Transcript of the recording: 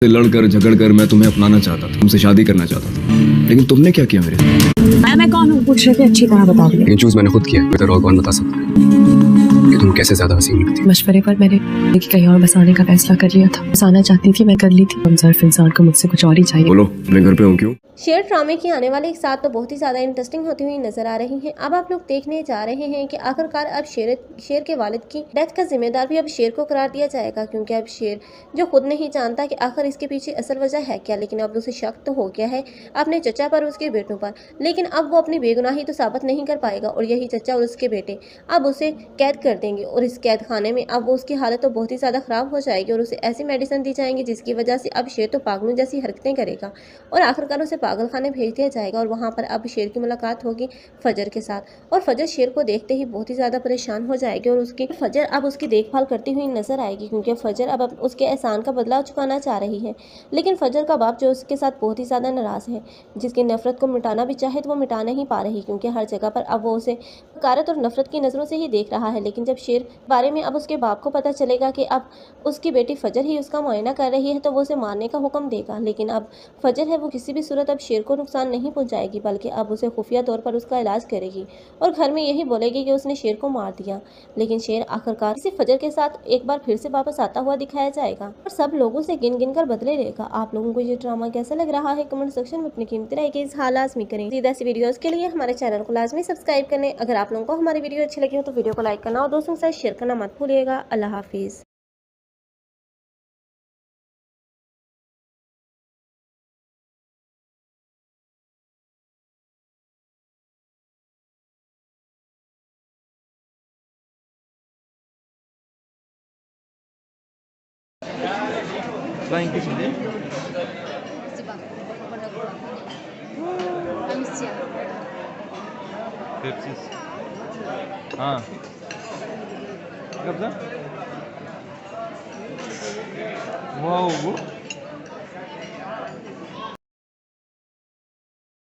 लड़कर झगड़ कर मैं तुम्हें अपनाना चाहता था, तुमसे शादी करना चाहता था, लेकिन तुमने क्या किया मेरे साथ? मैं कौन हूँ पूछ रहे थे, अच्छी तरह बता दिया। ये चूज मैंने खुद किया, बेहतर और कौन बता सकता है कि तुम कैसे ज्यादा हसीन लगती। मशवरे पर मैंने कहीं और बसाने का फैसला कर लिया था। बसाना चाहती थी, मैं कर ली थी। हम सिर्फ इंसान को मुझसे कुछ और ही चाहिए। बोलो मैं घर पे हूँ क्यों? शेर ड्रामे की आने वाली एक साथ तो बहुत ही ज़्यादा इंटरेस्टिंग होती हुई नजर आ रही हैं। अब आप लोग देखने जा रहे हैं कि आखिरकार अब शेर के वालिद की डेथ का जिम्मेदार भी अब शेर को करार दिया जाएगा, क्योंकि अब शेर जो खुद नहीं जानता कि आखिर इसके पीछे असल वजह है क्या, लेकिन अब उसे शक तो हो गया है अपने चचा पर, उसके बेटों पर, लेकिन अब वो अपनी बेगुनाही तो साबित नहीं कर पाएगा और यही चचा और उसके बेटे अब उसे कैद कर देंगे और इस कैद खाने में अब वो उसकी हालत तो बहुत ही ज़्यादा ख़राब हो जाएगी और उसे ऐसी मेडिसिन दी जाएंगी जिसकी वजह से अब शेर तो पागलों जैसी हरकतें करेगा और आखिरकार उसे पागल खाने भेज दिया जाएगा और वहाँ पर अब शेर की मुलाकात होगी फजर के साथ और फजर शेर को देखते ही बहुत ही ज़्यादा परेशान हो जाएगी और उसकी फजर अब उसकी देखभाल करती हुई नजर आएगी, क्योंकि फजर अब उसके एहसान का बदला चुकाना चाह रही है। लेकिन फजर का बाप जो उसके साथ बहुत ही ज़्यादा नाराज़ है, जिसकी नफरत को मिटाना भी चाहे तो वो मिटा नहीं पा रही, क्योंकि हर जगह पर अब वो उसे हकारत और नफरत की नज़रों से ही देख रहा है। लेकिन जब शेर बारे में अब उसके बाप को पता चलेगा कि अब उसकी बेटी फजर ही उसका मुआयना कर रही है तो वो उसे मारने का हुक्म देगा। लेकिन अब फजर है वो किसी भी सूरत अब शेर को नुकसान नहीं पहुंचाएगी, बल्कि अब उसे खुफिया तौर पर उसका इलाज करेगी और घर में यही बोलेगी कि उसने शेर को मार दिया। लेकिन शेर आखिरकार इसी फजर के साथ एक बार फिर से वापस आता हुआ दिखाया जाएगा और सब लोगों से गिन गिन कर बदले लेगा। आप लोगों को ये ड्रामा कैसा लग रहा है कमेंट सेक्शन में अपनी कीमती राय के इज़हार लाजमी करें। सीधा सी वीडियोस के लिए हमारे चैनल को लाजमी सब्सक्राइब करें। अगर आप लोगों को हमारी वीडियो अच्छी लगी हो तो वीडियो को लाइक करना और दोस्तों के साथ शेयर करना मत भूलिएगा। अल्लाह हाफिज़। Flying fish ini? Pepsis. हाँ कब था? वाओ वो